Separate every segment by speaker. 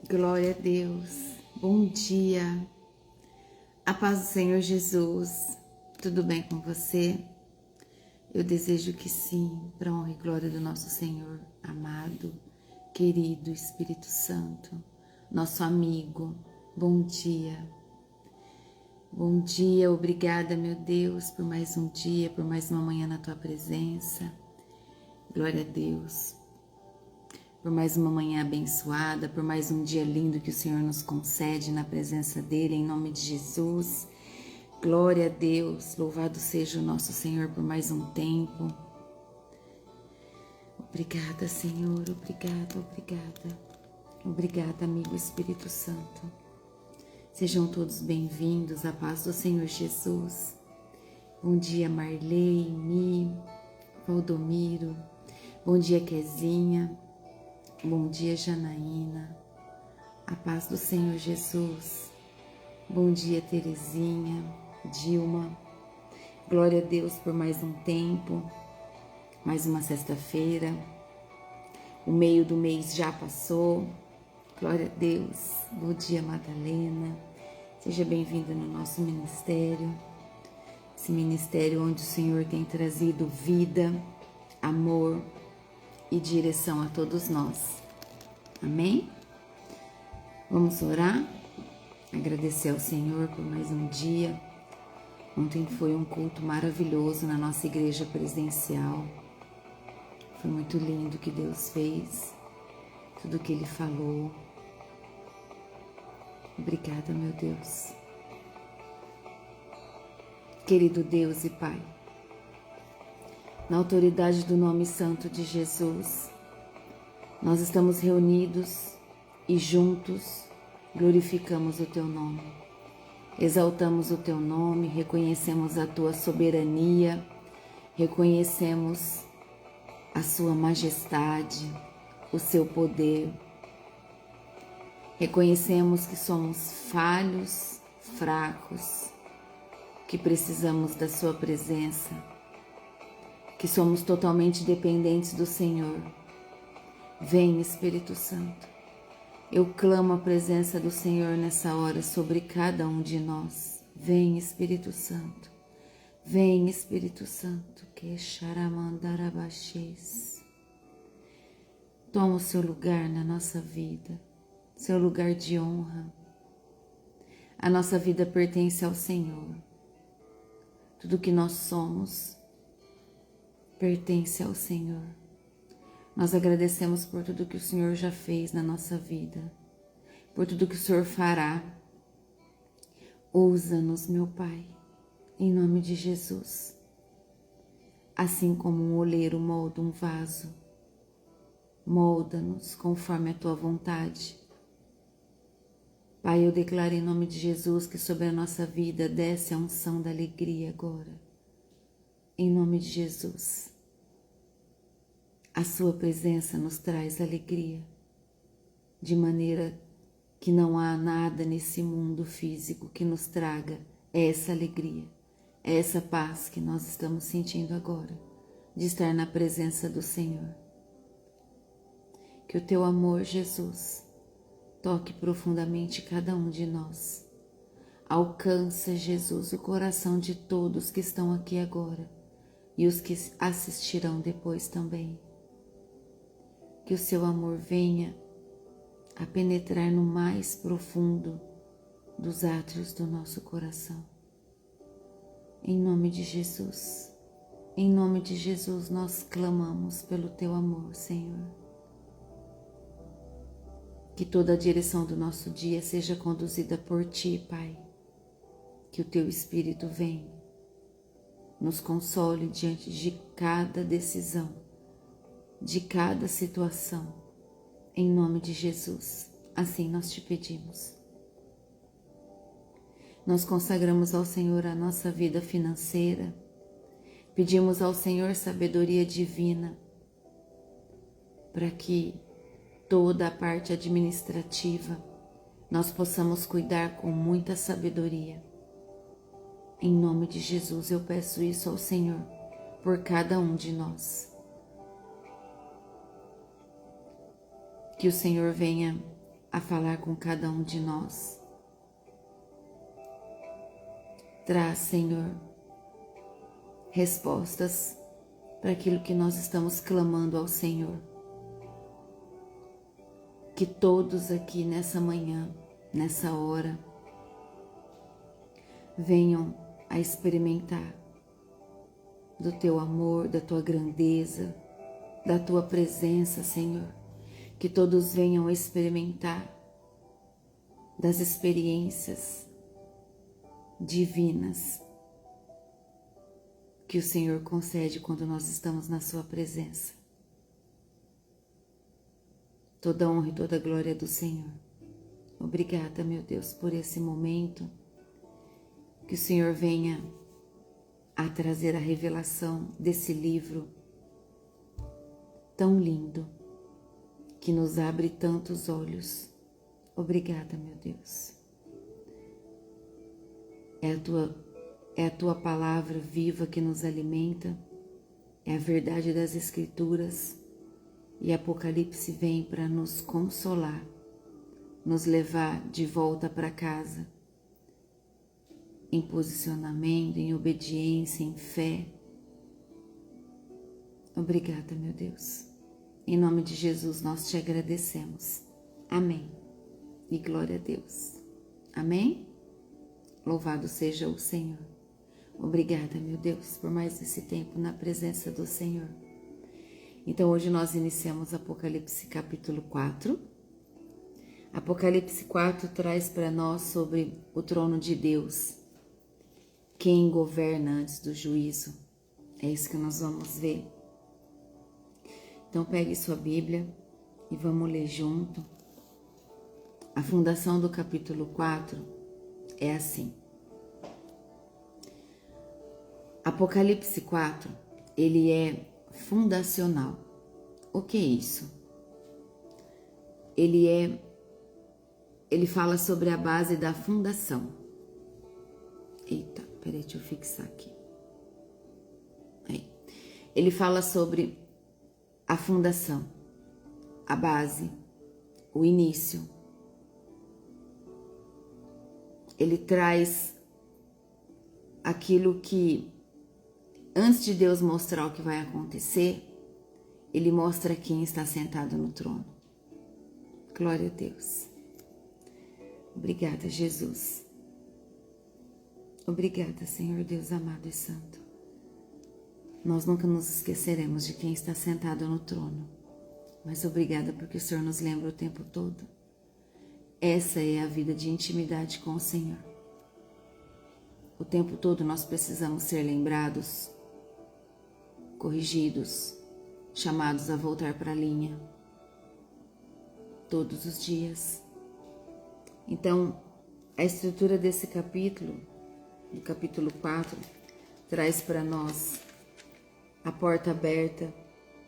Speaker 1: Glória a Deus. Bom dia. A paz do Senhor Jesus. Tudo bem com você? Eu desejo que sim, para a honra e glória do nosso Senhor amado, querido Espírito Santo, nosso amigo. Bom dia. Bom dia, obrigada, meu Deus, por mais um dia, por mais uma manhã na tua presença. Glória a Deus. Por mais uma manhã abençoada, por mais um dia lindo que o Senhor nos concede na presença dEle, em nome de Jesus. Glória a Deus, louvado seja o nosso Senhor por mais um tempo. Obrigada, Senhor, obrigada. Obrigada, amigo Espírito Santo. Sejam todos bem-vindos à paz do Senhor Jesus. Bom dia, Marley, Mi, Valdomiro. Bom dia, Kezinha. Bom dia, Janaína, a paz do Senhor Jesus. Bom dia, Terezinha, Dilma. Glória a Deus por mais um tempo, mais uma sexta-feira. O meio do mês já passou. Glória a Deus. Bom dia, Madalena. Seja bem-vinda no nosso ministério. Esse ministério onde o Senhor tem trazido vida, amor e direção a todos nós. Amém? Vamos orar? Agradecer ao Senhor por mais um dia. Ontem foi um culto maravilhoso na nossa igreja presencial. Foi muito lindo o que Deus fez, tudo o que Ele falou. Obrigada, meu Deus. Querido Deus e Pai, na autoridade do nome santo de Jesus, nós estamos reunidos e juntos glorificamos o Teu nome. Exaltamos o Teu nome, reconhecemos a Tua soberania, reconhecemos a Sua majestade, o Seu poder. Reconhecemos que somos falhos, fracos, que precisamos da Sua presença, que somos totalmente dependentes do Senhor. Vem, Espírito Santo. Eu clamo a presença do Senhor nessa hora sobre cada um de nós. Vem, Espírito Santo. Vem, Espírito Santo. Que xaramandarabaxês. Toma o seu lugar na nossa vida, seu lugar de honra. A nossa vida pertence ao Senhor. Tudo que nós somos pertence ao Senhor. Nós agradecemos por tudo que o Senhor já fez na nossa vida, por tudo que o Senhor fará. Usa-nos, meu Pai, em nome de Jesus. Assim como um oleiro molda um vaso, molda-nos conforme a Tua vontade. Pai, eu declaro em nome de Jesus que sobre a nossa vida desce a unção da alegria agora. Em nome de Jesus. A Sua presença nos traz alegria, de maneira que não há nada nesse mundo físico que nos traga essa alegria, essa paz que nós estamos sentindo agora, de estar na presença do Senhor. Que o Teu amor, Jesus, toque profundamente cada um de nós. Alcança, Jesus, o coração de todos que estão aqui agora e os que assistirão depois também. Que o Seu amor venha a penetrar no mais profundo dos átrios do nosso coração. Em nome de Jesus nós clamamos pelo Teu amor, Senhor. Que toda a direção do nosso dia seja conduzida por Ti, Pai. Que o Teu Espírito venha, nos console diante de cada decisão, de cada situação, em nome de Jesus, assim nós Te pedimos. Nós consagramos ao Senhor a nossa vida financeira, pedimos ao Senhor sabedoria divina, para que toda a parte administrativa nós possamos cuidar com muita sabedoria. Em nome de Jesus eu peço isso ao Senhor, por cada um de nós. Que o Senhor venha a falar com cada um de nós. Traz, Senhor, respostas para aquilo que nós estamos clamando ao Senhor. Que todos aqui nessa manhã, nessa hora, venham a experimentar do Teu amor, da Tua grandeza, da Tua presença, Senhor. Que todos venham a experimentar das experiências divinas que o Senhor concede quando nós estamos na Sua presença. Toda honra e toda glória é do Senhor. Obrigada, meu Deus, por esse momento. Que o Senhor venha a trazer a revelação desse livro tão lindo, que nos abre tantos olhos. Obrigada, meu Deus. É a Tua palavra viva que nos alimenta, é a verdade das Escrituras, e Apocalipse vem para nos consolar, nos levar de volta para casa, em posicionamento, em obediência, em fé. Obrigada, meu Deus. Em nome de Jesus nós te agradecemos. Amém. E glória a Deus. Amém? Louvado seja o Senhor. Obrigada, meu Deus, por mais esse tempo na presença do Senhor. Então hoje nós iniciamos Apocalipse capítulo 4. Apocalipse 4 traz para nós sobre o trono de Deus. Quem governa antes do juízo. É isso que nós vamos ver. Então pegue sua Bíblia e vamos ler junto. A fundação do capítulo 4 é assim. Apocalipse 4, ele é fundacional. O que é isso? Ele fala sobre a base da fundação. Eita, peraí, deixa eu fixar aqui. Aí. Ele fala sobre a fundação, a base, o início. Ele traz aquilo que, antes de Deus mostrar o que vai acontecer, Ele mostra quem está sentado no trono. Glória a Deus. Obrigada, Jesus. Obrigada, Senhor Deus amado e santo. Nós nunca nos esqueceremos de quem está sentado no trono. Mas obrigada porque o Senhor nos lembra o tempo todo. Essa é a vida de intimidade com o Senhor. O tempo todo nós precisamos ser lembrados, corrigidos, chamados a voltar para a linha. Todos os dias. Então, a estrutura desse capítulo, do capítulo 4, traz para nós a porta aberta,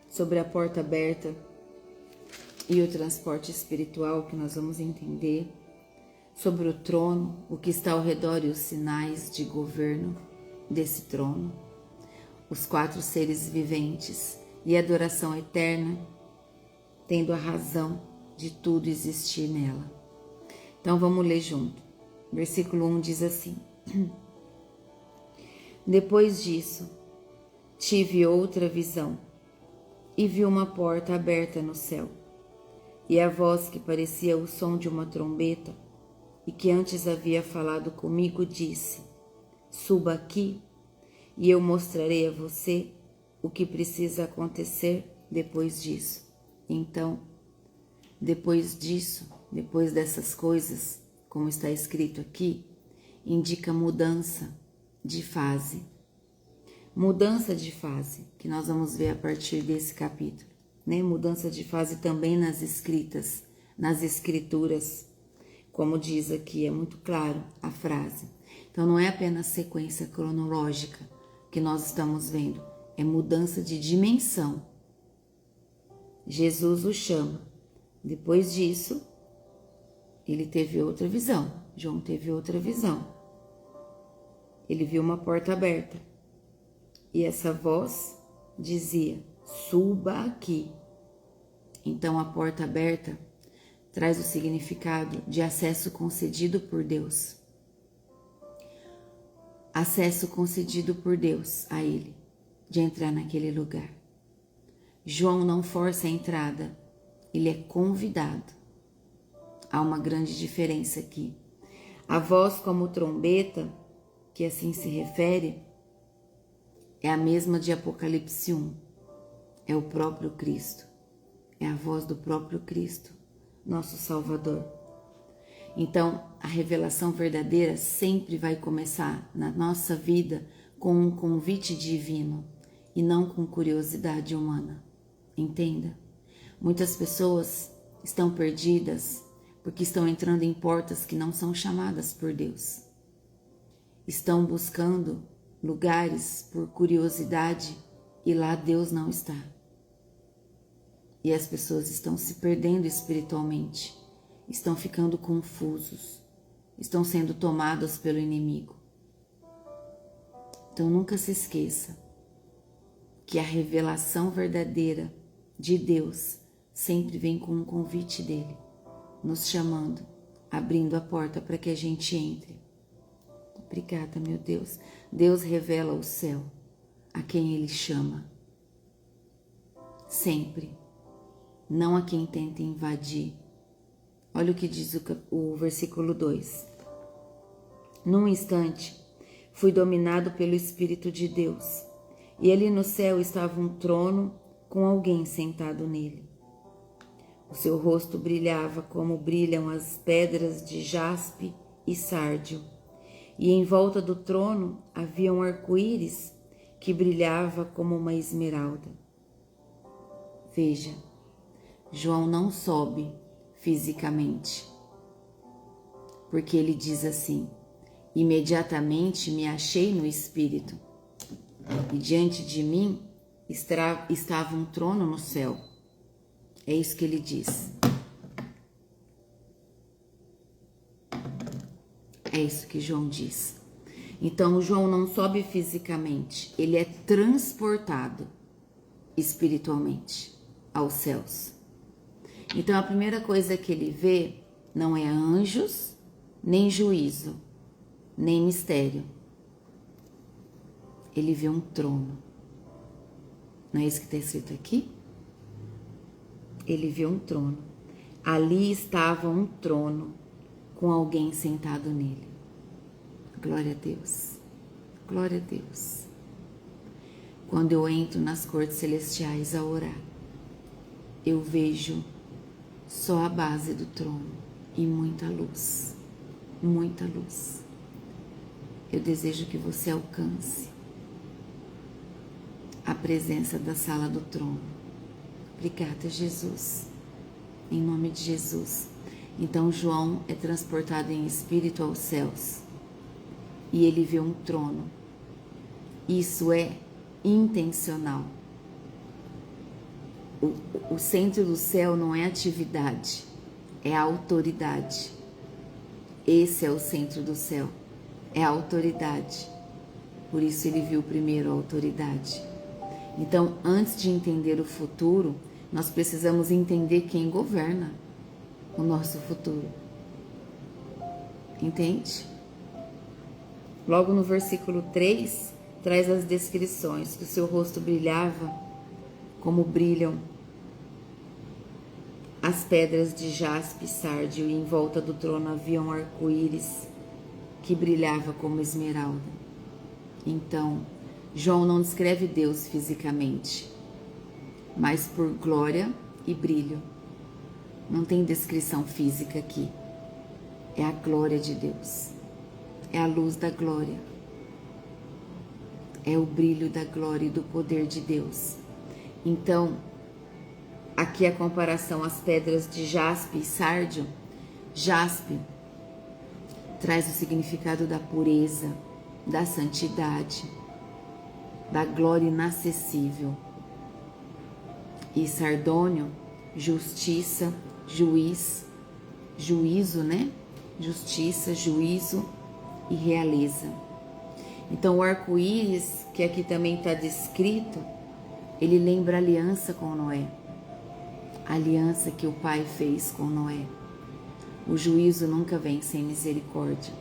Speaker 1: sobre a porta aberta e o transporte espiritual que nós vamos entender, sobre o trono, o que está ao redor e os sinais de governo desse trono, os 4 seres viventes e a adoração eterna, tendo a razão de tudo existir nela. Então vamos ler junto. Versículo 1 diz assim: Depois disso, tive outra visão e vi uma porta aberta no céu, e a voz que parecia o som de uma trombeta e que antes havia falado comigo disse: Suba aqui e eu mostrarei a você o que precisa acontecer depois disso. Então, depois disso, depois dessas coisas, como está escrito aqui, indica mudança de fase. Mudança de fase, que nós vamos ver a partir desse capítulo, né? Mudança de fase também nas escrituras, como diz aqui, é muito claro a frase. Então não é apenas sequência cronológica que nós estamos vendo, é mudança de dimensão. Jesus o chama. Depois disso, ele teve outra visão. João teve outra visão. Ele viu uma porta aberta. E essa voz dizia: suba aqui. Então a porta aberta traz o significado de acesso concedido por Deus. Acesso concedido por Deus a ele, de entrar naquele lugar. João não força a entrada, ele é convidado. Há uma grande diferença aqui. A voz como trombeta, que assim se refere, é a mesma de Apocalipse 1. É o próprio Cristo. É a voz do próprio Cristo, nosso Salvador. Então, a revelação verdadeira sempre vai começar na nossa vida com um convite divino e não com curiosidade humana. Entenda? Muitas pessoas estão perdidas porque estão entrando em portas que não são chamadas por Deus. Estão buscando lugares por curiosidade e lá Deus não está. E as pessoas estão se perdendo espiritualmente, estão ficando confusos, estão sendo tomadas pelo inimigo. Então nunca se esqueça que a revelação verdadeira de Deus sempre vem com um convite dele, nos chamando, abrindo a porta para que a gente entre. Obrigada, meu Deus. Deus revela o céu a quem ele chama. Sempre. Não a quem tenta invadir. Olha o que diz o versículo 2. Num instante, fui dominado pelo Espírito de Deus, e ali no céu estava um trono com alguém sentado nele. O seu rosto brilhava como brilham as pedras de jaspe e sárdio, e em volta do trono havia um arco-íris que brilhava como uma esmeralda. Veja, João não sobe fisicamente, porque ele diz assim: imediatamente me achei no Espírito, e diante de mim estava um trono no céu. É isso que ele diz. É isso que João diz. Então, João não sobe fisicamente, ele é transportado espiritualmente aos céus. Então, a primeira coisa que ele vê não é anjos, nem juízo, nem mistério. Ele vê um trono. Não é isso que está escrito aqui? Ele vê um trono. Ali estava um trono com alguém sentado nele. Glória a Deus. Glória a Deus. Quando eu entro nas cortes celestiais a orar, eu vejo só a base do trono e muita luz. Muita luz. Eu desejo que você alcance a presença da sala do trono. Obrigada, Jesus. Em nome de Jesus. Então João é transportado em espírito aos céus e ele vê um trono. Isso é intencional. O centro do céu não é atividade, é a autoridade. Esse é o centro do céu, é a autoridade. Por isso ele viu primeiro a autoridade. Então, antes de entender o futuro, nós precisamos entender quem governa o nosso futuro. Entende? Logo no versículo 3, traz as descrições, que o seu rosto brilhava como brilham as pedras de jaspe e sárdio, e em volta do trono havia um arco-íris que brilhava como esmeralda. Então, João não descreve Deus fisicamente, mas por glória e brilho. Não tem descrição física aqui. É a glória de Deus. É a luz da glória. É o brilho da glória e do poder de Deus. Então, aqui a comparação às pedras de jaspe e sárdio. Jaspe traz o significado da pureza, da santidade, da glória inacessível. E sardônio, justiça, juízo, né? Justiça, juízo e realeza. Então o arco-íris, que aqui também está descrito, ele lembra a aliança com Noé. A aliança que o pai fez com Noé. O juízo nunca vem sem misericórdia.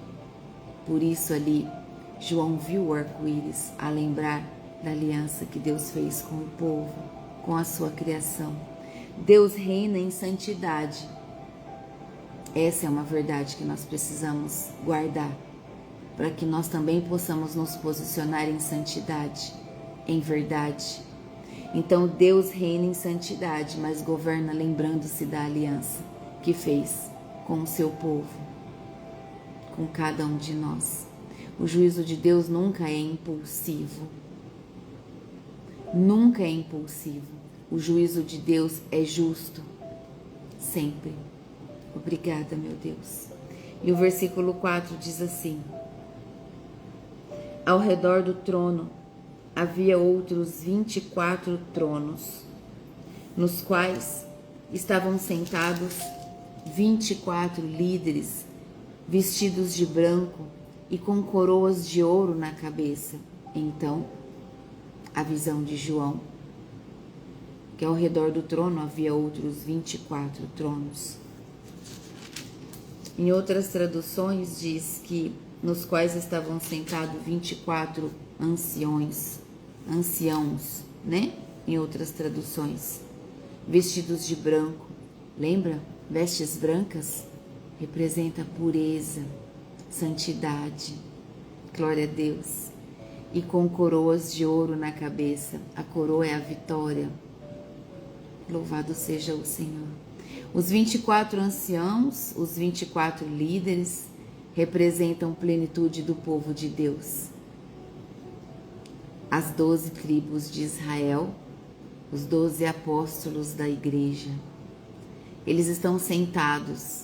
Speaker 1: Por isso ali, João viu o arco-íris a lembrar da aliança que Deus fez com o povo, com a sua criação. Deus reina em santidade. Essa é uma verdade que nós precisamos guardar, para que nós também possamos nos posicionar em santidade, em verdade. Então Deus reina em santidade, mas governa lembrando-se da aliança que fez com o seu povo, com cada um de nós. O juízo de Deus nunca é impulsivo. Nunca é impulsivo. O juízo de Deus é justo, sempre. Obrigada, meu Deus. E o versículo 4 diz assim: ao redor do trono havia outros 24 tronos, nos quais estavam sentados 24 líderes, vestidos de branco e com coroas de ouro na cabeça. Então, a visão de João, que ao redor do trono havia outros 24 tronos. Em outras traduções diz que nos quais estavam sentados 24 anciãos, né? Em outras traduções, vestidos de branco. Lembra? Vestes brancas representa pureza, santidade, glória a Deus. E com coroas de ouro na cabeça. A coroa é a vitória. Louvado seja o Senhor. Os 24 anciãos, os 24 líderes, representam plenitude do povo de Deus. As 12 tribos de Israel, os 12 apóstolos da igreja. Eles estão sentados.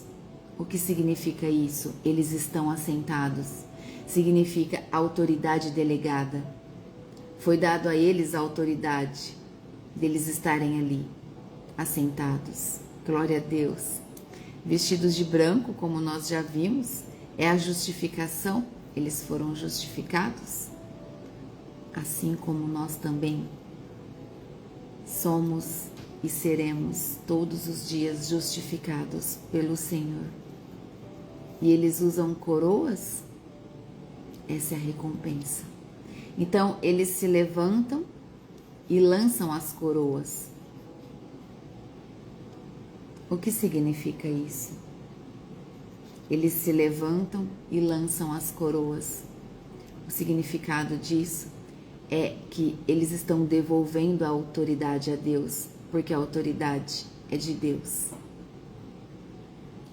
Speaker 1: O que significa isso? Eles estão assentados. Significa autoridade delegada. Foi dado a eles a autoridade deles estarem ali, assentados. Glória a Deus. Vestidos de branco, como nós já vimos, é a justificação. Eles foram justificados, assim como nós também somos e seremos todos os dias justificados pelo Senhor. E eles usam coroas. Essa é a recompensa. Então, eles se levantam e lançam as coroas. O que significa isso? Eles se levantam e lançam as coroas. O significado disso é que eles estão devolvendo a autoridade a Deus, porque a autoridade é de Deus.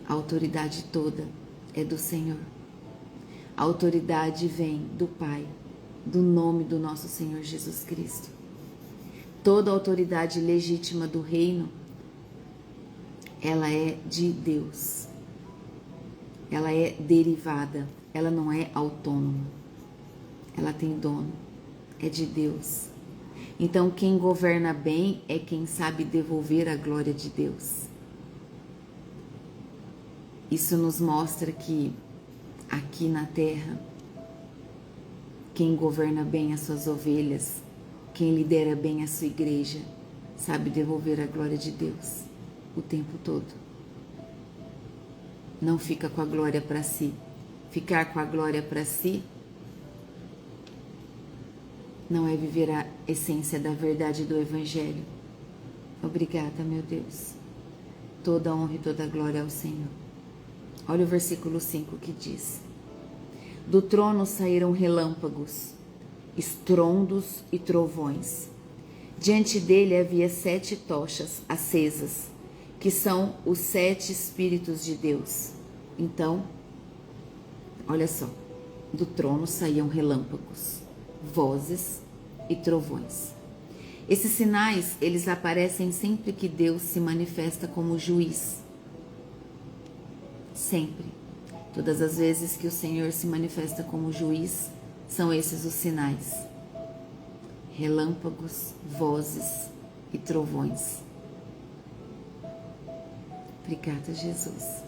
Speaker 1: A autoridade toda é do Senhor. A autoridade vem do Pai, do nome do nosso Senhor Jesus Cristo. Toda a autoridade legítima do reino, ela é de Deus. Ela é derivada, ela não é autônoma. Ela tem dono, é de Deus. Então, quem governa bem é quem sabe devolver a glória de Deus. Isso nos mostra que aqui na terra, quem governa bem as suas ovelhas, quem lidera bem a sua igreja, sabe devolver a glória de Deus o tempo todo. Não fica com a glória para si. Ficar com a glória para si não é viver a essência da verdade do Evangelho. Obrigada, meu Deus. Toda honra e toda glória ao Senhor. Olha o versículo 5 que diz: do trono saíram relâmpagos, estrondos e trovões. Diante dele havia 7 tochas acesas, que são os 7 Espíritos de Deus. Então, olha só, do trono saíam relâmpagos, vozes e trovões. Esses sinais, eles aparecem sempre que Deus se manifesta como juiz. Sempre. Todas as vezes que o Senhor se manifesta como juiz, são esses os sinais. Relâmpagos, vozes e trovões. Obrigada, Jesus.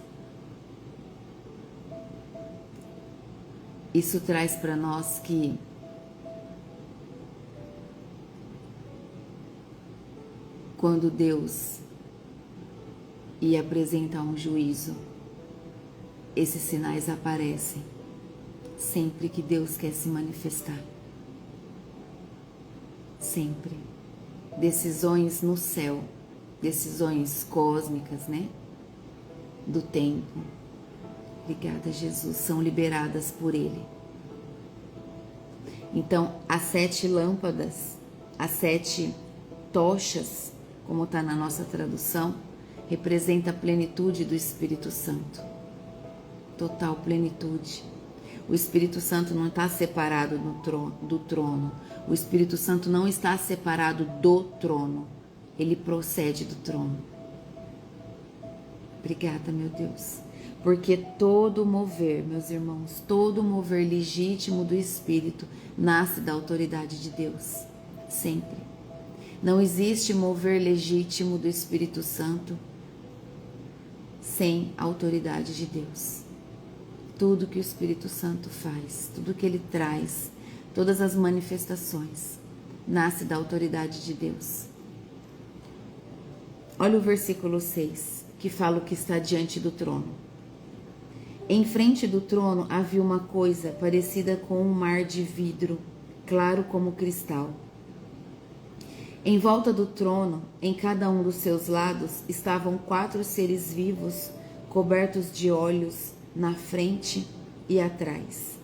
Speaker 1: Isso traz para nós que quando Deus ia apresentar um juízo, esses sinais aparecem sempre que Deus quer se manifestar. Sempre. Decisões no céu, decisões cósmicas, né? Do tempo. Obrigada, Jesus, são liberadas por Ele. Então, as 7 lâmpadas, as 7 tochas, como está na nossa tradução, representa a plenitude do Espírito Santo. Total plenitude. O Espírito Santo não está separado do trono. O Espírito Santo não está separado do trono. Ele procede do trono. Obrigada, meu Deus. Porque todo mover, meus irmãos, todo mover legítimo do Espírito nasce da autoridade de Deus. Sempre. Não existe mover legítimo do Espírito Santo sem a autoridade de Deus. Tudo que o Espírito Santo faz, tudo que Ele traz, todas as manifestações, nasce da autoridade de Deus. Olha o versículo 6, que fala o que está diante do trono. Em frente do trono havia uma coisa parecida com um mar de vidro, claro como cristal. Em volta do trono, em cada um dos seus lados, estavam 4 seres vivos, cobertos de olhos, na frente e atrás.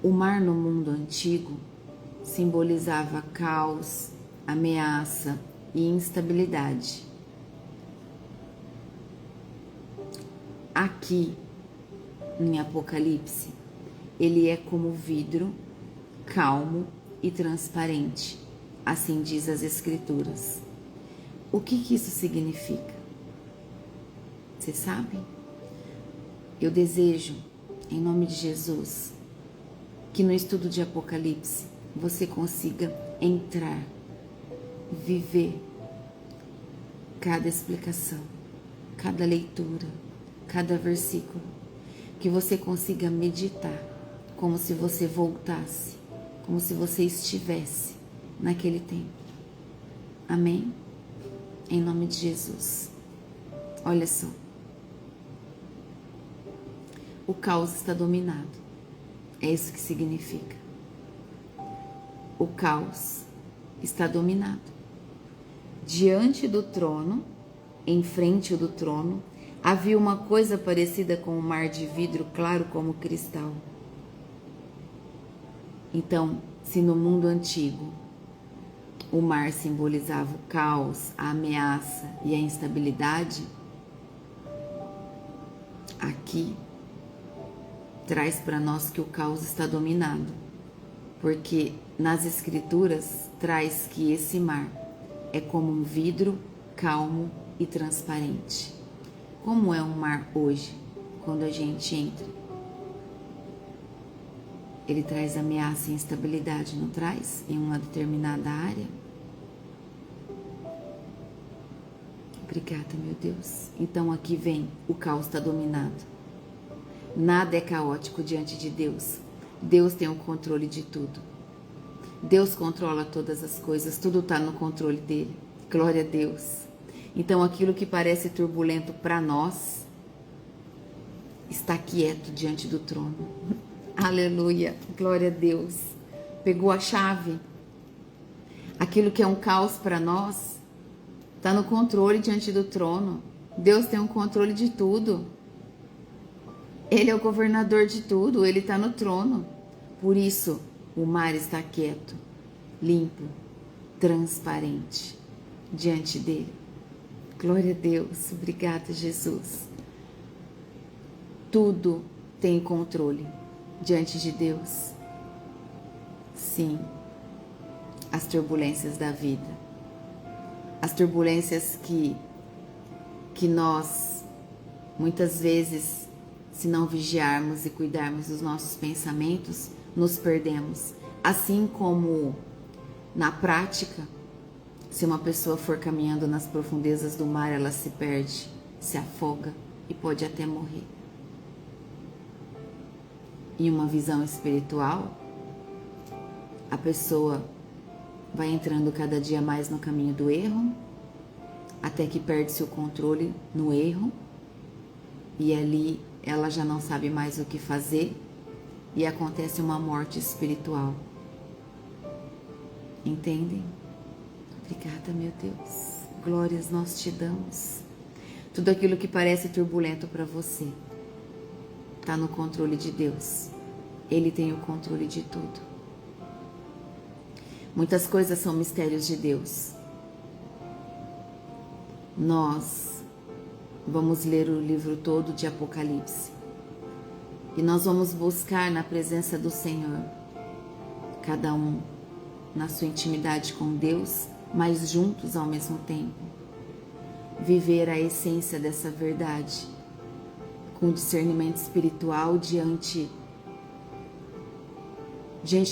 Speaker 1: O mar no mundo antigo simbolizava caos, ameaça e instabilidade. Aqui, em Apocalipse, ele é como vidro, calmo e transparente, assim diz as Escrituras. O que isso significa? Você sabe? Eu desejo, em nome de Jesus, que no estudo de Apocalipse você consiga entrar, viver cada explicação, cada leitura, cada versículo, que você consiga meditar como se você voltasse, como se você estivesse naquele tempo. Amém? Em nome de Jesus. Olha só. O caos está dominado. É isso que significa. O caos está dominado. Diante do trono, em frente do trono, havia uma coisa parecida com um mar de vidro claro como cristal. Então, se no mundo antigo o mar simbolizava o caos, a ameaça e a instabilidade, aqui traz para nós que o caos está dominado, porque nas Escrituras traz que esse mar é como um vidro calmo e transparente. Como é um mar hoje, quando a gente entra? Ele traz ameaça e instabilidade, não traz? Em uma determinada área? Obrigada, meu Deus. Então aqui vem, o caos está dominado. Nada é caótico diante de Deus. Deus tem o controle de tudo. Deus controla todas as coisas, tudo está no controle dele. Glória a Deus. Então aquilo que parece turbulento para nós está quieto diante do trono. Aleluia, glória a Deus. Pegou a chave. Aquilo que é um caos para nós está no controle diante do trono. Deus tem o controle de tudo. Ele é o governador de tudo, ele está no trono. Por isso, o mar está quieto, limpo, transparente diante dele. Glória a Deus, obrigada, Jesus. Tudo tem controle diante de Deus. Sim, as turbulências da vida, as turbulências que nós, muitas vezes, se não vigiarmos e cuidarmos dos nossos pensamentos, nos perdemos. Assim como na prática, se uma pessoa for caminhando nas profundezas do mar, ela se perde, se afoga e pode até morrer. Em uma visão espiritual, a pessoa vai entrando cada dia mais no caminho do erro, até que perde-se o controle no erro, e ali ela já não sabe mais o que fazer, e acontece uma morte espiritual. Entendem? Obrigada, meu Deus. Glórias nós te damos. Tudo aquilo que parece turbulento para você está no controle de Deus. Ele tem o controle de tudo. Muitas coisas são mistérios de Deus. Nós vamos ler o livro todo de Apocalipse. E nós vamos buscar na presença do Senhor, cada um na sua intimidade com Deus, mas juntos ao mesmo tempo. Viver a essência dessa verdade, com discernimento espiritual diante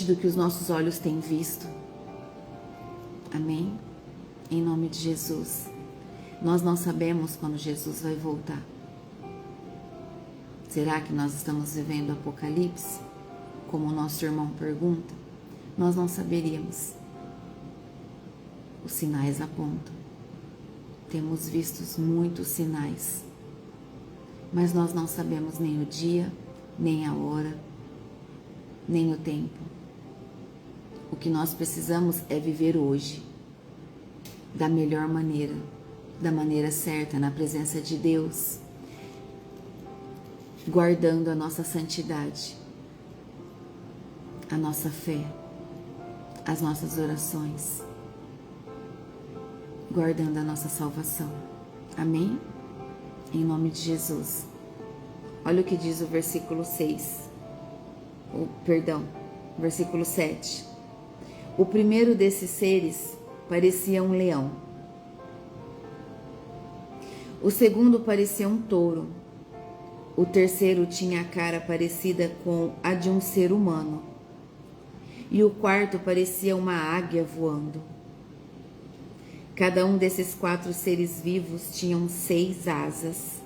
Speaker 1: do que os nossos olhos têm visto. Amém? Em nome de Jesus. Nós não sabemos quando Jesus vai voltar. Será que nós estamos vivendo o Apocalipse? Como o nosso irmão pergunta, nós não saberíamos. Os sinais apontam. Temos visto muitos sinais, mas nós não sabemos nem o dia, nem a hora, nem o tempo. O que nós precisamos é viver hoje, da melhor maneira, da maneira certa, na presença de Deus, guardando a nossa santidade, a nossa fé, as nossas orações, guardando a nossa salvação. Amém? Em nome de Jesus. Olha o que diz o versículo 6. Versículo 7. O primeiro desses seres parecia um leão. O segundo parecia um touro. O terceiro tinha a cara parecida com a de um ser humano. E o quarto parecia uma águia voando. Cada um desses 4 seres vivos tinham 6 asas,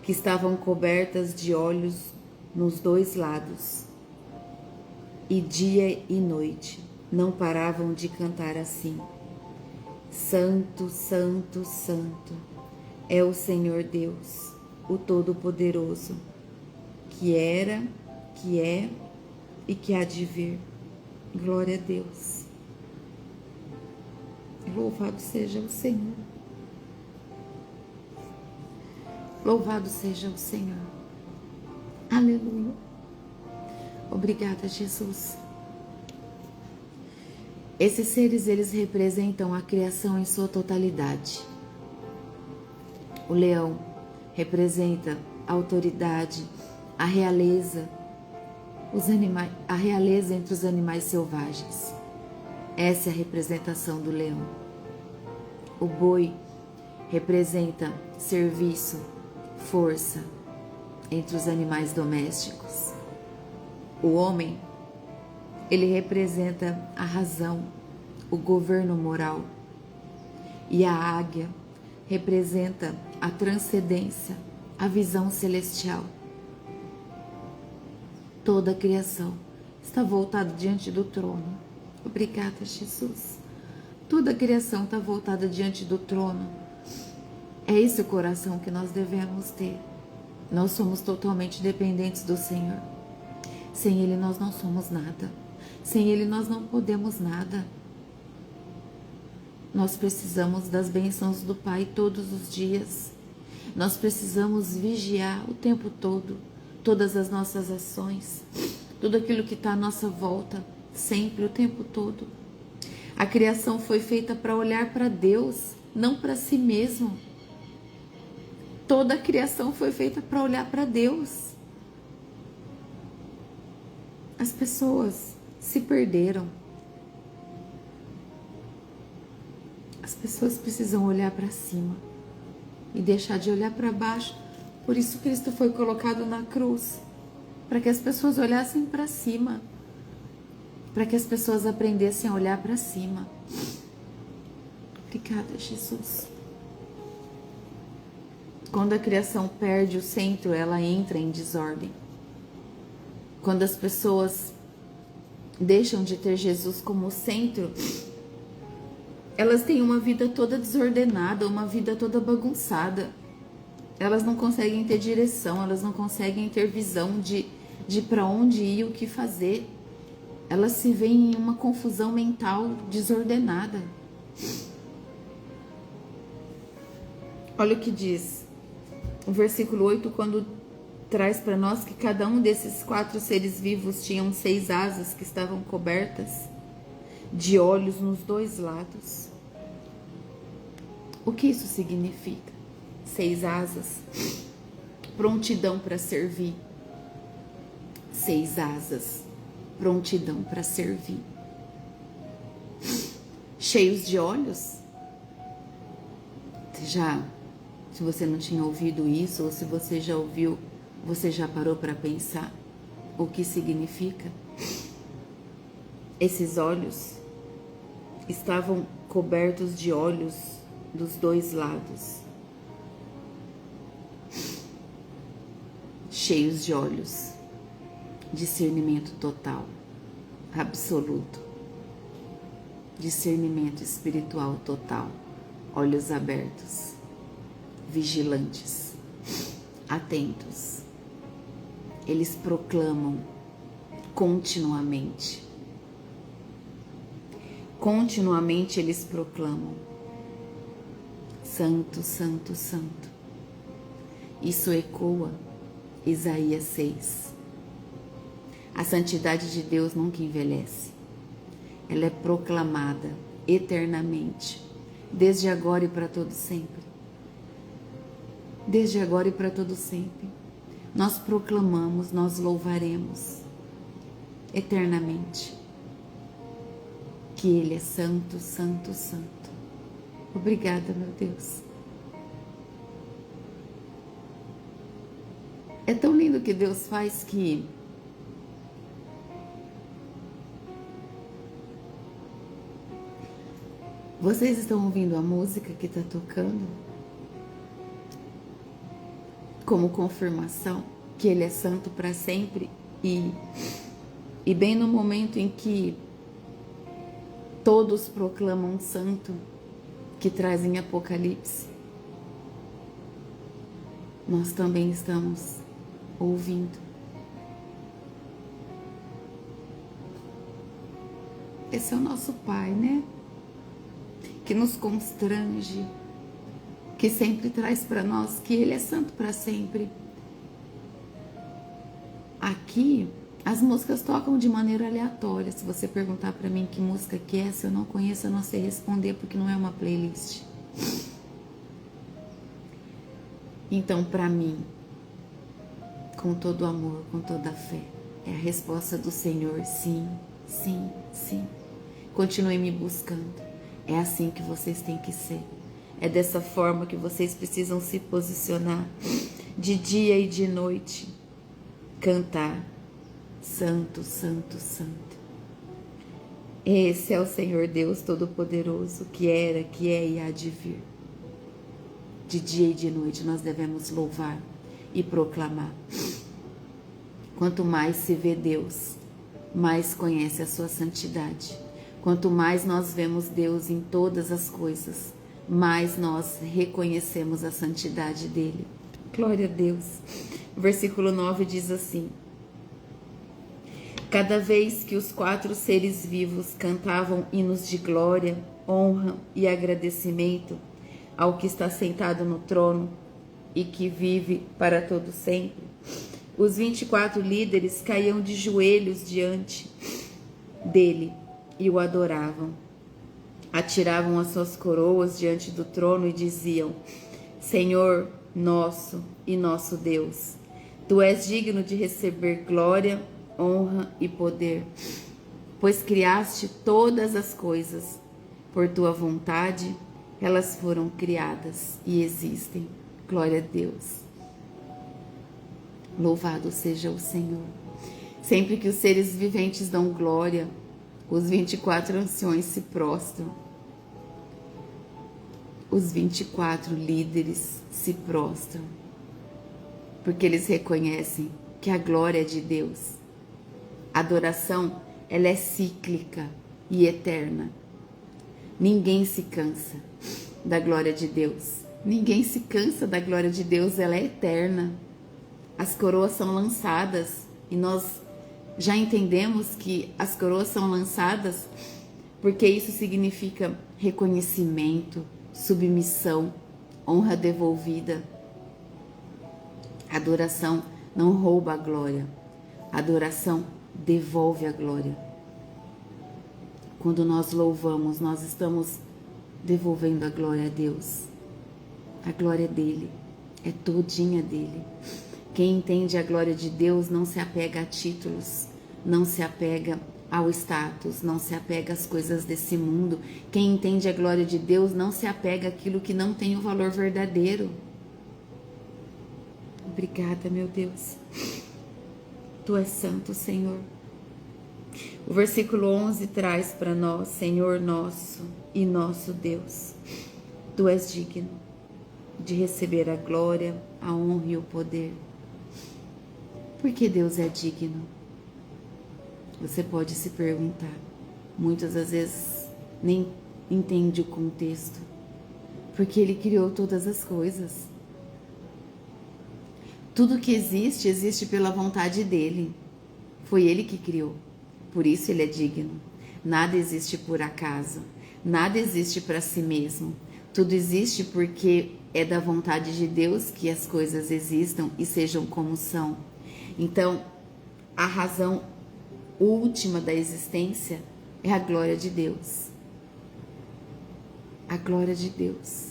Speaker 1: que estavam cobertas de olhos nos 2 lados. E dia e noite não paravam de cantar assim: Santo, Santo, Santo é o Senhor Deus, o Todo-Poderoso, que era, que é e que há de vir. Glória a Deus. Louvado seja o Senhor. Louvado seja o Senhor. Aleluia. Obrigada, Jesus. Esses seres, eles representam a criação em sua totalidade. O leão representa a autoridade, a realeza, a realeza entre os animais selvagens. Essa é a representação do leão. O boi representa serviço, força entre os animais domésticos. O homem, ele representa a razão, o governo moral. E a águia representa a transcendência, a visão celestial. Toda a criação está voltada diante do trono. Obrigada, Jesus. Toda a criação está voltada diante do trono. É esse o coração que nós devemos ter. Nós somos totalmente dependentes do Senhor. Sem Ele nós não somos nada. Sem Ele nós não podemos nada. Nós precisamos das bênçãos do Pai todos os dias. Nós precisamos vigiar o tempo todo, todas as nossas ações, tudo aquilo que está à nossa volta, sempre, o tempo todo. A criação foi feita para olhar para Deus, não para si mesmo. Toda a criação foi feita para olhar para Deus. As pessoas se perderam. As pessoas precisam olhar para cima e deixar de olhar para baixo. Por isso Cristo foi colocado na cruz, para que as pessoas olhassem para cima, para que as pessoas aprendessem a olhar para cima. Obrigada, Jesus. Quando a criação perde o centro, ela entra em desordem. Quando as pessoas deixam de ter Jesus como centro, elas têm uma vida toda desordenada, uma vida toda bagunçada. Elas não conseguem ter direção, elas não conseguem ter visão de para onde ir, o que fazer. Elas se veem em uma confusão mental desordenada. Olha o que diz o versículo 8, quando traz para nós que cada um desses 4 seres vivos tinham 6 asas que estavam cobertas de olhos nos 2 lados. O que isso significa? 6 asas, prontidão para servir. 6 asas, prontidão para servir. Cheios de olhos. Se você não tinha ouvido isso, ou se você já ouviu, você já parou para pensar o que significa? Esses olhos estavam cobertos de olhos dos 2 lados. Cheios de olhos. Discernimento total, absoluto. Discernimento espiritual total. Olhos abertos. Vigilantes. Atentos. Eles proclamam continuamente. Continuamente eles proclamam: Santo, Santo, Santo. Isso ecoa Isaías 6. A santidade de Deus nunca envelhece. Ela é proclamada eternamente, desde agora e para todo sempre. Desde agora e para todo sempre. Nós proclamamos, nós louvaremos eternamente que Ele é santo, santo, santo. Obrigada, meu Deus. É tão lindo que Deus faz que vocês estão ouvindo a música que está tocando como confirmação que Ele é santo para sempre, e bem no momento em que todos proclamam santo, que trazem Apocalipse, nós também estamos ouvindo. Esse é o nosso Pai, né? Que nos constrange, que sempre traz para nós que Ele é santo para sempre. Aqui, as músicas tocam de maneira aleatória. Se você perguntar para mim que música que é, se eu não conheço, eu não sei responder, porque não é uma playlist. Então, para mim, com todo amor, com toda a fé, é a resposta do Senhor: sim, sim, sim. Continue me buscando. É assim que vocês têm que ser. É dessa forma que vocês precisam se posicionar, de dia e de noite. Cantar: Santo, Santo, Santo. Esse é o Senhor Deus Todo-Poderoso, que era, que é e há de vir. De dia e de noite nós devemos louvar e proclamar. Quanto mais se vê Deus, mais conhece a sua santidade. Quanto mais nós vemos Deus em todas as coisas, mais nós reconhecemos a santidade dele. Glória a Deus. O versículo 9 diz assim: cada vez que os 4 seres vivos cantavam hinos de glória, honra e agradecimento ao que está sentado no trono e que vive para todo sempre, os 24 líderes caíam de joelhos diante dele e o adoravam. Atiravam as suas coroas diante do trono e diziam: Senhor nosso e nosso Deus, Tu és digno de receber glória, honra e poder, pois criaste todas as coisas. Por Tua vontade, elas foram criadas e existem. Glória a Deus. Louvado seja o Senhor. Sempre que os seres viventes dão glória, os 24 anciões se prostram. Os 24 líderes se prostram, porque eles reconhecem que a glória é de Deus. A adoração, ela é cíclica e eterna. Ninguém se cansa da glória de Deus. Ninguém se cansa da glória de Deus, ela é eterna. As coroas são lançadas e nós já entendemos que as coroas são lançadas porque isso significa reconhecimento, submissão, honra devolvida. Adoração não rouba a glória, adoração devolve a glória. Quando nós louvamos, nós estamos devolvendo a glória a Deus. A glória dele, é todinha dele. Quem entende a glória de Deus não se apega a títulos, não se apega ao status, não se apega às coisas desse mundo. Quem entende a glória de Deus não se apega àquilo que não tem o valor verdadeiro. Obrigada, meu Deus. Tu és santo, Senhor. O versículo 11 traz para nós: Senhor nosso e nosso Deus, Tu és digno de receber a glória, a honra e o poder. Porque Deus é digno? Você pode se perguntar. Muitas das vezes nem entende o contexto. Porque Ele criou todas as coisas. Tudo que existe, existe pela vontade dEle. Foi Ele que criou. Por isso Ele é digno. Nada existe por acaso. Nada existe para si mesmo. Tudo existe porque é da vontade de Deus que as coisas existam e sejam como são. Então, a razão última da existência é a glória de Deus. A glória de Deus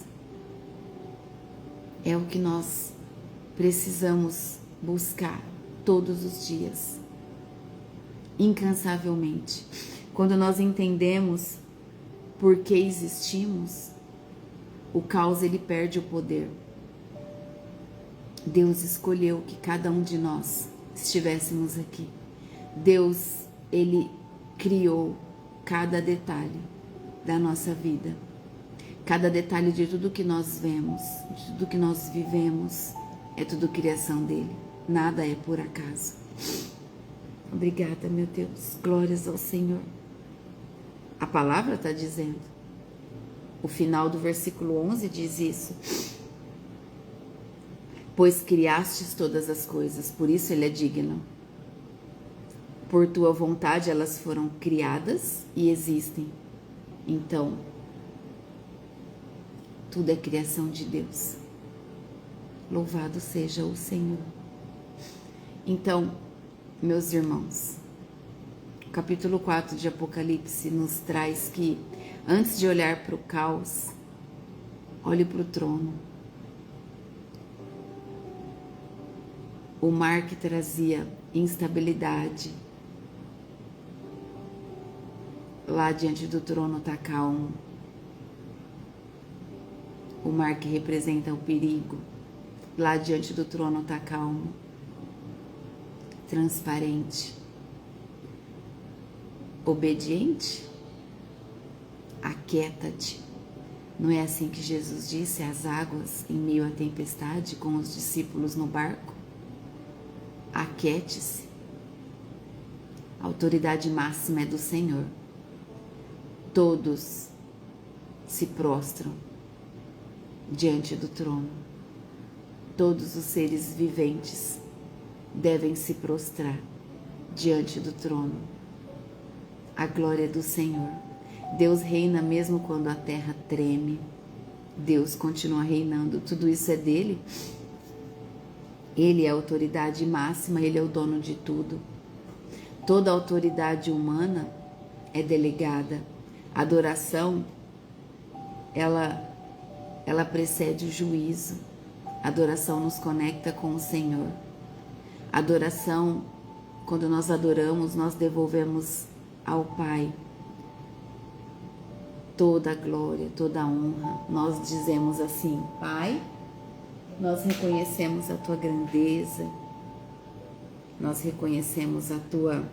Speaker 1: é o que nós precisamos buscar todos os dias, incansavelmente. Quando nós entendemos por que existimos, o caos ele perde o poder. Deus escolheu que cada um de nós estivéssemos aqui. Deus, ele criou cada detalhe da nossa vida. Cada detalhe de tudo que nós vemos, de tudo que nós vivemos, é tudo criação dele. Nada é por acaso. Obrigada, meu Deus. Glórias ao Senhor. A palavra está dizendo. O final do versículo 11 diz isso. Pois criastes todas as coisas, por isso ele é digno. Por tua vontade elas foram criadas e existem. Então, tudo é criação de Deus. Louvado seja o Senhor. Então, meus irmãos, o capítulo 4 de Apocalipse nos traz que, antes de olhar para o caos, olhe para o trono. O mar que trazia instabilidade, lá diante do trono está calmo. O mar que representa o perigo, lá diante do trono está calmo, transparente, obediente. Aquieta-te. Não é assim que Jesus disse às águas em meio à tempestade com os discípulos no barco? Aquiete-se. A autoridade máxima é do Senhor. Todos se prostram diante do trono. Todos os seres viventes devem se prostrar diante do trono. A glória é do Senhor. Deus reina mesmo quando a terra treme. Deus continua reinando. Tudo isso é dele. Ele é a autoridade máxima, ele é o dono de tudo. Toda autoridade humana é delegada. A adoração, ela precede o juízo. A adoração nos conecta com o Senhor. A adoração, quando nós adoramos, nós devolvemos ao Pai toda a glória, toda a honra. Nós dizemos assim: Pai, nós reconhecemos a Tua grandeza, nós reconhecemos a Tua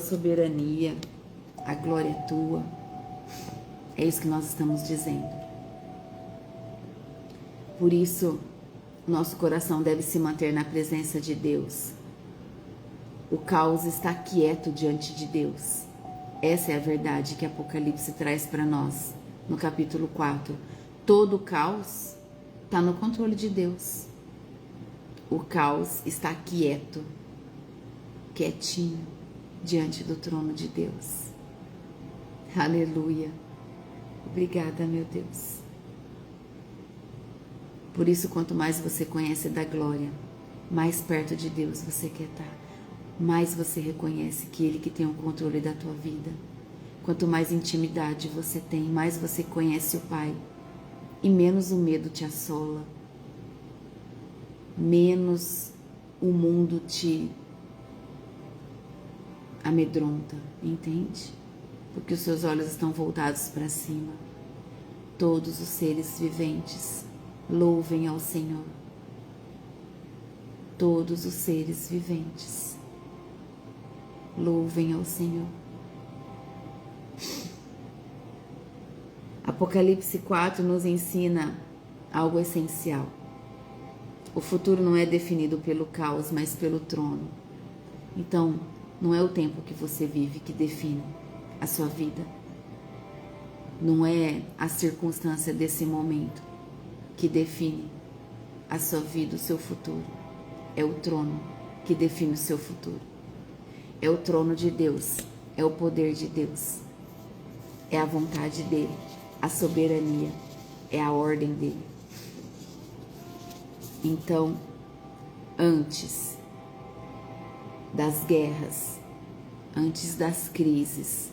Speaker 1: soberania, a glória é Tua. É isso que nós estamos dizendo. Por isso, nosso coração deve se manter na presença de Deus. O caos está quieto diante de Deus. Essa é a verdade que Apocalipse traz para nós no capítulo 4. Todo o caos está no controle de Deus. O caos está quieto, quietinho, diante do trono de Deus. Aleluia. Obrigada, meu Deus. Por isso, quanto mais você conhece da glória, mais perto de Deus você quer estar. Mais você reconhece que Ele que tem o controle da tua vida. Quanto mais intimidade você tem, mais você conhece o Pai. E menos o medo te assola. Menos o mundo te amedronta, entende? Porque os seus olhos estão voltados para cima. Todos os seres viventes louvem ao Senhor. Todos os seres viventes louvem ao Senhor. Apocalipse 4 nos ensina algo essencial. O futuro não é definido pelo caos, mas pelo trono. Então, não é o tempo que você vive que define a sua vida. Não é a circunstância desse momento que define a sua vida, o seu futuro. É o trono que define o seu futuro. É o trono de Deus, é o poder de Deus, é a vontade dele, a soberania, é a ordem dele. Então, antes das guerras, antes das crises,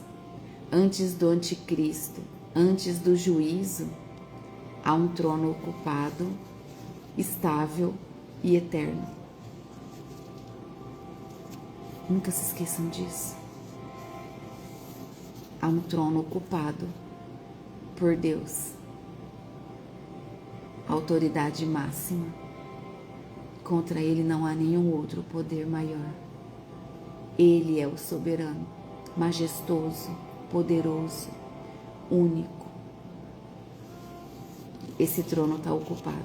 Speaker 1: antes do anticristo, antes do juízo, há um trono ocupado, estável e eterno. Nunca se esqueçam disso. Há um trono ocupado por Deus, autoridade máxima. Contra Ele não há nenhum outro poder maior. Ele é o soberano, majestoso, poderoso, único. Esse trono está ocupado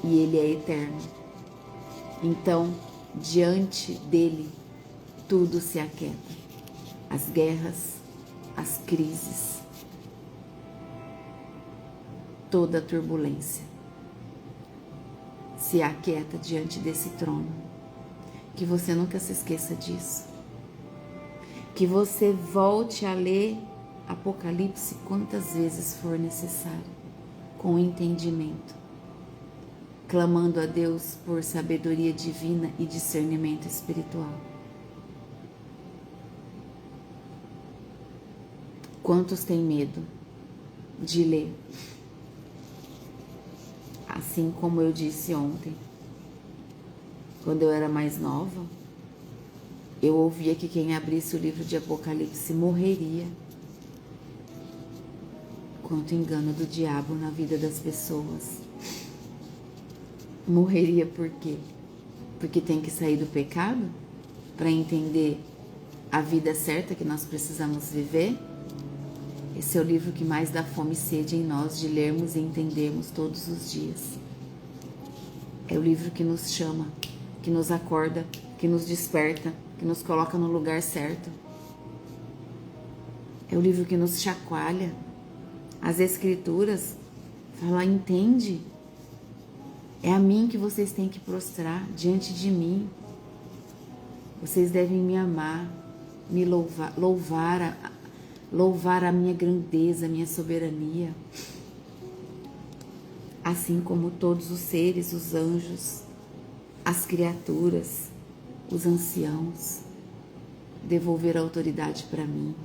Speaker 1: e Ele é eterno. Então, diante dele, tudo se aquieta. As guerras, as crises, toda a turbulência se aquieta diante desse trono. Que você nunca se esqueça disso. Que você volte a ler Apocalipse quantas vezes for necessário, com entendimento, clamando a Deus por sabedoria divina e discernimento espiritual. Quantos têm medo de ler? Assim como eu disse ontem, quando eu era mais nova, eu ouvia que quem abrisse o livro de Apocalipse morreria. Quanto engano do diabo na vida das pessoas. Morreria por quê? Porque tem que sair do pecado para entender a vida certa que nós precisamos viver? Esse é o livro que mais dá fome e sede em nós de lermos e entendermos todos os dias. É o livro que nos chama, que nos acorda, que nos desperta, que nos coloca no lugar certo. É o livro que nos chacoalha. As Escrituras falam, entende? É a mim que vocês têm que prostrar diante de mim. Vocês devem me amar, me louvar a minha grandeza, a minha soberania. Assim como todos os seres, os anjos, as criaturas, os anciãos, devolver a autoridade para mim.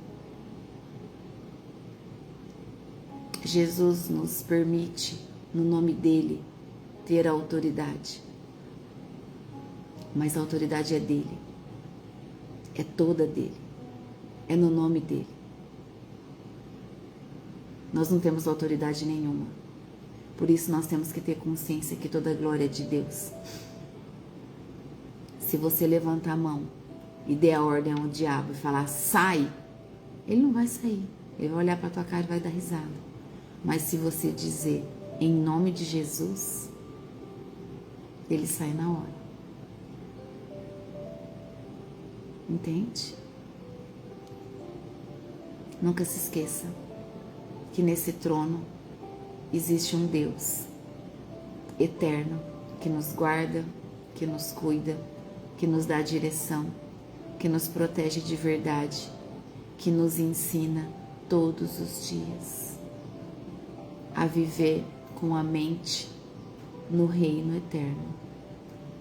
Speaker 1: Jesus nos permite, no nome dele, ter a autoridade. Mas a autoridade é dele. É toda dele. É no nome dele. Nós não temos autoridade nenhuma. Por isso nós temos que ter consciência que toda a glória é de Deus. Se você levantar a mão e der a ordem ao diabo e falar, sai, ele não vai sair. Ele vai olhar para tua cara e vai dar risada. Mas se você dizer, em nome de Jesus, ele sai na hora. Entende? Nunca se esqueça que nesse trono existe um Deus eterno que nos guarda, que nos cuida, que nos dá direção, que nos protege de verdade, que nos ensina todos os dias a viver com a mente no reino eterno,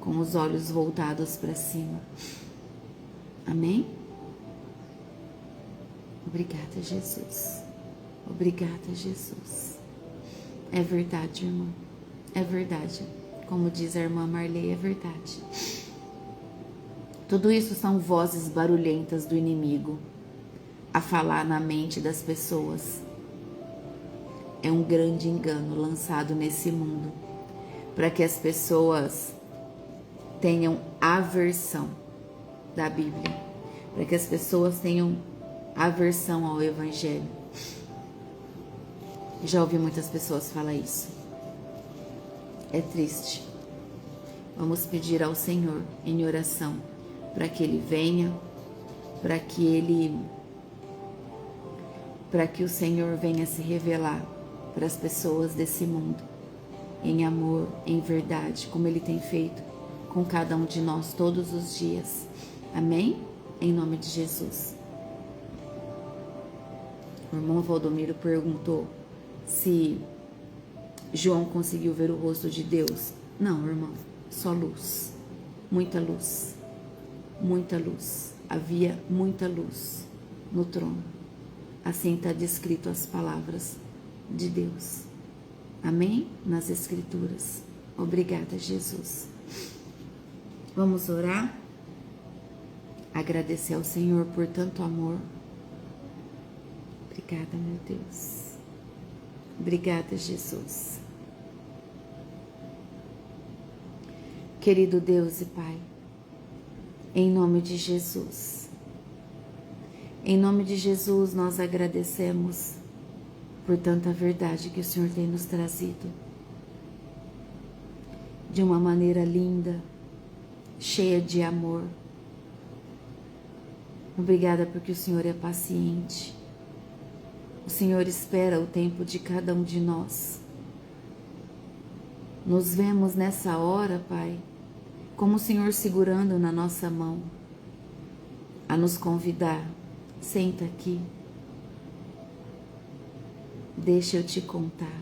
Speaker 1: com os olhos voltados para cima. Amém? Obrigada, Jesus. Obrigada, Jesus. É verdade, irmão. É verdade. Como diz a irmã Marley, é verdade. Tudo isso são vozes barulhentas do inimigo a falar na mente das pessoas. É um grande engano lançado nesse mundo para que as pessoas tenham aversão da Bíblia, para que as pessoas tenham aversão ao Evangelho. Já ouvi muitas pessoas falar isso. É triste. Vamos pedir ao Senhor em oração para que Ele venha, para que o Senhor venha se revelar para as pessoas desse mundo, em amor, em verdade, como Ele tem feito com cada um de nós todos os dias. Amém? Em nome de Jesus. O irmão Valdomiro perguntou se João conseguiu ver o rosto de Deus. Não, irmão, só luz, muita luz, muita luz. Havia muita luz no trono. Assim está descrito as palavras de Deus. Amém? Nas Escrituras. Obrigada, Jesus. Vamos orar? Agradecer ao Senhor por tanto amor. Obrigada, meu Deus. Obrigada, Jesus. Querido Deus e Pai, em nome de Jesus, nós agradecemos por tanta verdade que o Senhor tem nos trazido, de uma maneira linda, cheia de amor. Obrigada porque o Senhor é paciente. O Senhor espera o tempo de cada um de nós. Nos vemos nessa hora, Pai, como o Senhor segurando na nossa mão, a nos convidar. Senta aqui. Deixa eu te contar.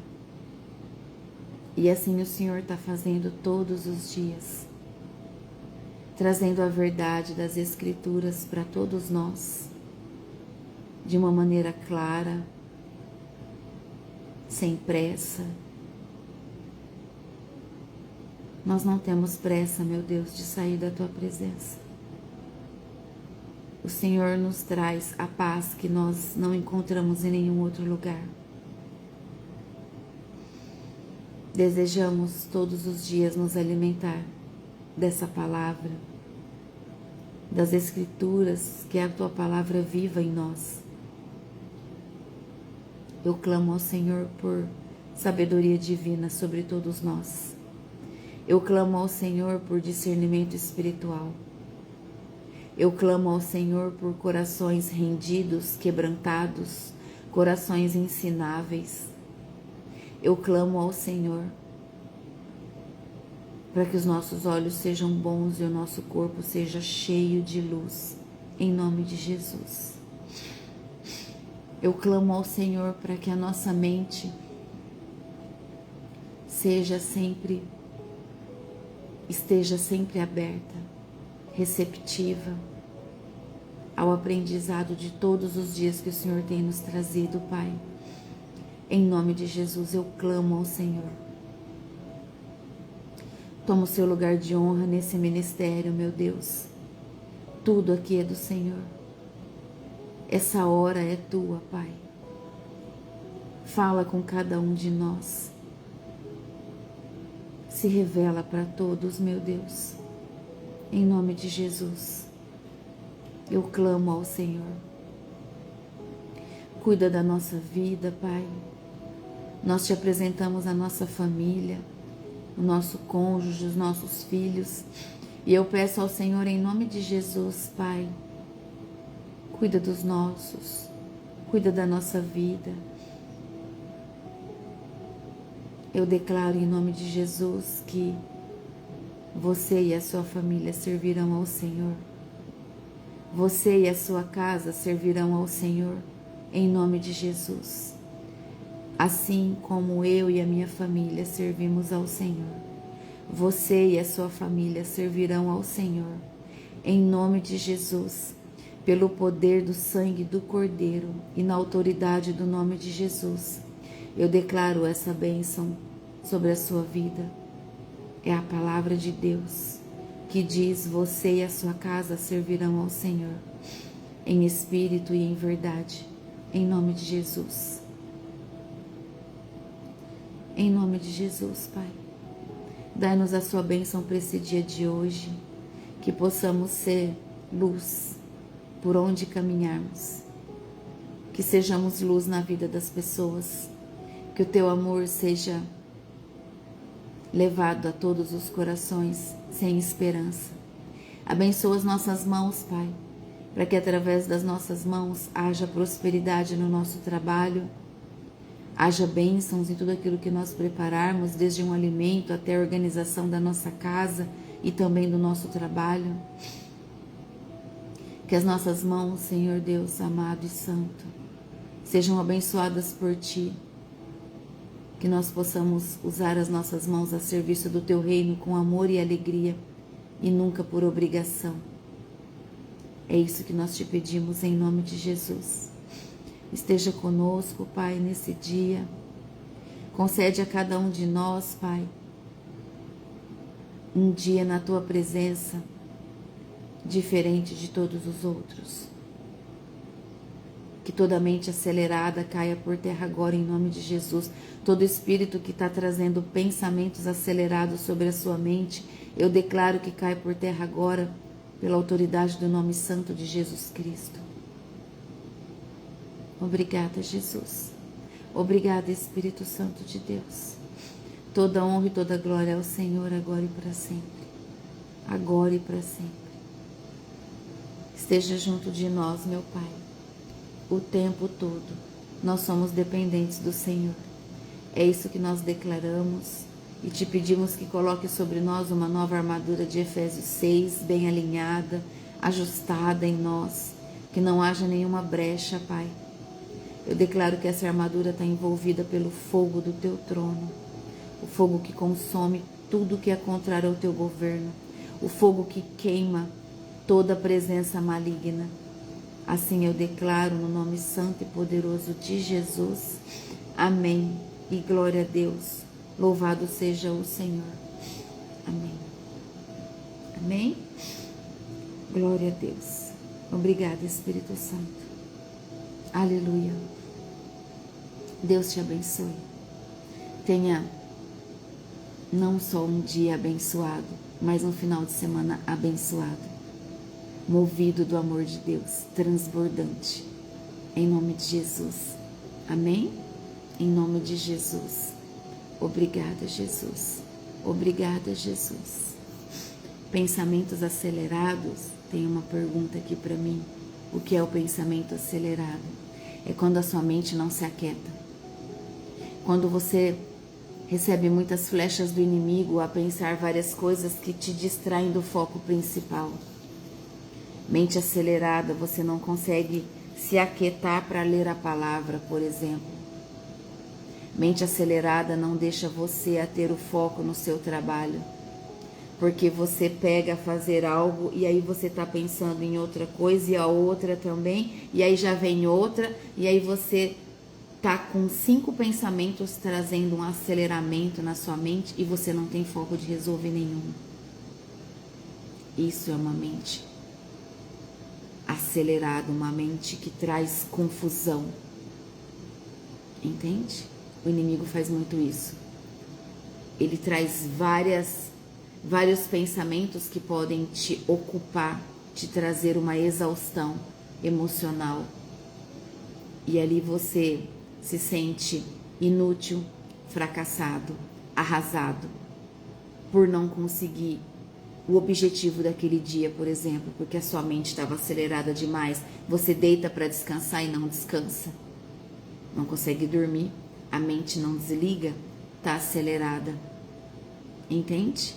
Speaker 1: E assim o Senhor está fazendo todos os dias, trazendo a verdade das Escrituras para todos nós, de uma maneira clara, sem pressa. Nós não temos pressa, meu Deus, de sair da Tua presença. O Senhor nos traz a paz que nós não encontramos em nenhum outro lugar. Desejamos todos os dias nos alimentar dessa palavra, das Escrituras, que é a Tua palavra viva em nós. Eu clamo ao Senhor por sabedoria divina sobre todos nós. Eu clamo ao Senhor por discernimento espiritual. Eu clamo ao Senhor por corações rendidos, quebrantados, corações ensináveis. Eu clamo ao Senhor para que os nossos olhos sejam bons e o nosso corpo seja cheio de luz, em nome de Jesus. Eu clamo ao Senhor para que a nossa mente esteja sempre aberta, receptiva ao aprendizado de todos os dias que o Senhor tem nos trazido, Pai. Em nome de Jesus, eu clamo ao Senhor. Toma o seu lugar de honra nesse ministério, meu Deus. Tudo aqui é do Senhor. Essa hora é tua, Pai. Fala com cada um de nós. Se revela para todos, meu Deus. Em nome de Jesus, eu clamo ao Senhor. Cuida da nossa vida, Pai. Nós te apresentamos a nossa família, o nosso cônjuge, os nossos filhos. E eu peço ao Senhor, em nome de Jesus, Pai, cuida dos nossos. cuida da nossa vida. Eu declaro em nome de Jesus que você e a sua família servirão ao Senhor. Você e a sua casa servirão ao Senhor, em nome de Jesus. Assim como eu e a minha família servimos ao Senhor, você e a sua família servirão ao Senhor, em nome de Jesus, pelo poder do sangue do Cordeiro e na autoridade do nome de Jesus. Eu declaro essa bênção sobre a sua vida. É a palavra de Deus que diz: você e a sua casa servirão ao Senhor, em espírito e em verdade, em nome de Jesus. Em nome de Jesus, Pai. Dai-nos a sua bênção para esse dia de hoje, que possamos ser luz por onde caminharmos, que sejamos luz na vida das pessoas, que o teu amor seja levado a todos os corações sem esperança. Abençoa as nossas mãos, Pai, para que através das nossas mãos haja prosperidade no nosso trabalho, haja bênçãos em tudo aquilo que nós prepararmos, desde um alimento até a organização da nossa casa e também do nosso trabalho. Que as nossas mãos, Senhor Deus amado e santo, sejam abençoadas por Ti. Que nós possamos usar as nossas mãos a serviço do Teu reino com amor e alegria e nunca por obrigação. É isso que nós te pedimos em nome de Jesus. Esteja conosco, Pai, nesse dia. Concede a cada um de nós, Pai, um dia na Tua presença diferente de todos os outros. Que toda mente acelerada caia por terra agora em nome de Jesus. Todo espírito que está trazendo pensamentos acelerados sobre a sua mente, eu declaro que cai por terra agora pela autoridade do nome santo de Jesus Cristo. Obrigada, Jesus. Obrigada, Espírito Santo de Deus. Toda honra e toda glória ao Senhor agora e para sempre. Agora e para sempre. Esteja junto de nós, meu Pai, o tempo todo. Nós somos dependentes do Senhor. É isso que nós declaramos e te pedimos que coloque sobre nós uma nova armadura de Efésios 6, bem alinhada, ajustada em nós, que não haja nenhuma brecha, Pai. Eu declaro que essa armadura está envolvida pelo fogo do Teu trono, o fogo que consome tudo que é contrário ao Teu governo, o fogo que queima toda presença maligna. Assim eu declaro no nome santo e poderoso de Jesus. Amém. E glória a Deus. Louvado seja o Senhor. Amém. Amém. Glória a Deus. Obrigada, Espírito Santo. Aleluia. Deus te abençoe. Tenha não só um dia abençoado, mas um final de semana abençoado, movido do amor de Deus, transbordante, em nome de Jesus. Amém? Em nome de Jesus. Obrigada, Jesus. Obrigada, Jesus. Pensamentos acelerados. Tem uma pergunta aqui para mim. O que é o pensamento acelerado? É quando a sua mente não se aquieta. Quando você recebe muitas flechas do inimigo a pensar várias coisas que te distraem do foco principal. Mente acelerada, você não consegue se aquietar para ler a palavra, por exemplo. Mente acelerada não deixa você a ter o foco no seu trabalho. Porque você pega a fazer algo e aí você está pensando em outra coisa e a outra também, e aí já vem outra, e aí você está com 5 pensamentos trazendo um aceleramento na sua mente e você não tem foco de resolver nenhum. Isso é uma mente acelerada, uma mente que traz confusão. Entende? O inimigo faz muito isso. Ele traz vários pensamentos que podem te ocupar, te trazer uma exaustão emocional. E ali você se sente inútil, fracassado, arrasado, por não conseguir o objetivo daquele dia, por exemplo, porque a sua mente estava acelerada demais. Você deita para descansar e não descansa. Não consegue dormir, a mente não desliga, está acelerada. Entende?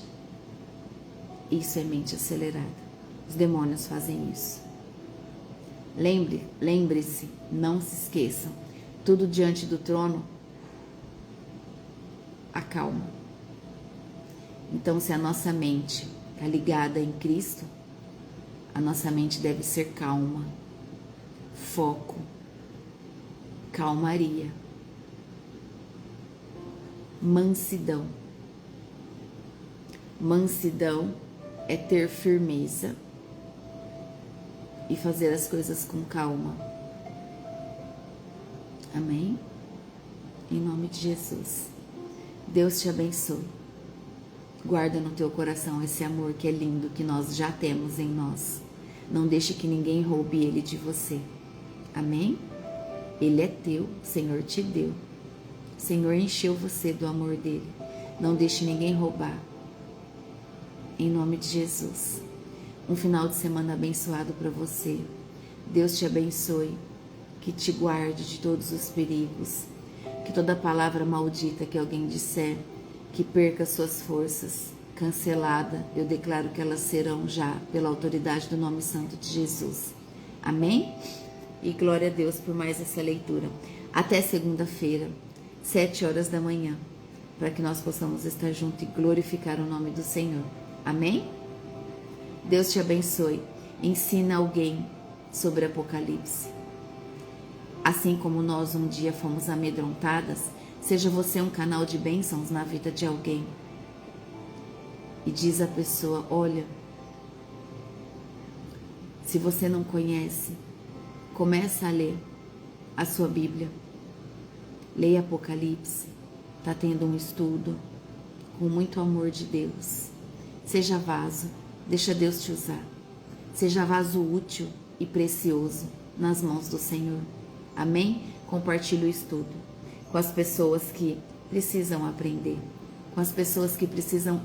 Speaker 1: Isso é mente acelerada. Os demônios fazem isso. Lembre-se, não se esqueçam. Tudo diante do trono, acalma. Então, se a nossa mente está ligada em Cristo, a nossa mente deve ser calma, foco, calmaria, mansidão. Mansidão é ter firmeza e fazer as coisas com calma. Amém? Em nome de Jesus. Deus te abençoe. Guarda no teu coração esse amor que é lindo, que nós já temos em nós. Não deixe que ninguém roube ele de você. Amém? Ele é teu, o Senhor te deu. O Senhor encheu você do amor dele. Não deixe ninguém roubar. Em nome de Jesus. Um final de semana abençoado para você. Deus te abençoe. Que te guarde de todos os perigos. Que toda palavra maldita que alguém disser, que perca suas forças, cancelada, eu declaro que elas serão já pela autoridade do nome santo de Jesus. Amém? E glória a Deus por mais essa leitura. Até segunda-feira, 7 horas da manhã, para que nós possamos estar juntos e glorificar o nome do Senhor. Amém? Deus te abençoe. Ensina alguém sobre Apocalipse. Assim como nós um dia fomos amedrontadas, seja você um canal de bênçãos na vida de alguém. E diz a pessoa, olha, se você não conhece, começa a ler a sua Bíblia. Leia Apocalipse. Está tendo um estudo com muito amor de Deus. Seja vaso, deixa Deus te usar. Seja vaso útil e precioso nas mãos do Senhor. Amém? Compartilhe o estudo com as pessoas que precisam aprender, com as pessoas que precisam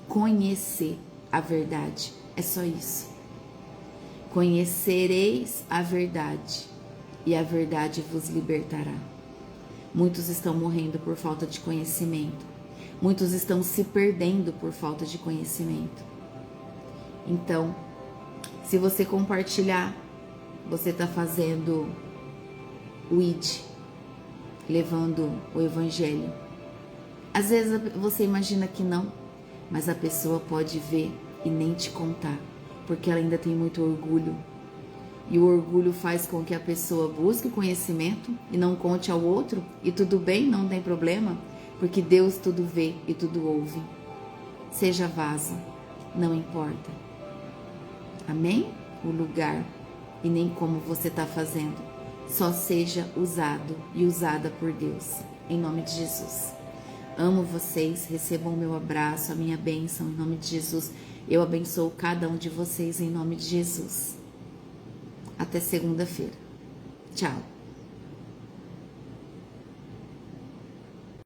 Speaker 1: conhecer a verdade. É só isso. Conhecereis a verdade e a verdade vos libertará. Muitos estão morrendo por falta de conhecimento. Muitos estão se perdendo por falta de conhecimento. Então, se você compartilhar, você está fazendo o ID, levando o Evangelho. Às vezes você imagina que não, mas a pessoa pode ver e nem te contar, porque ela ainda tem muito orgulho. E o orgulho faz com que a pessoa busque o conhecimento e não conte ao outro, e tudo bem, não tem problema, porque Deus tudo vê e tudo ouve. Seja vaso, não importa. Amém? O lugar e nem como você está fazendo. Só seja usado e usada por Deus, em nome de Jesus. Amo vocês, recebam o meu abraço, a minha bênção, em nome de Jesus. Eu abençoo cada um de vocês, em nome de Jesus. Até segunda-feira. Tchau.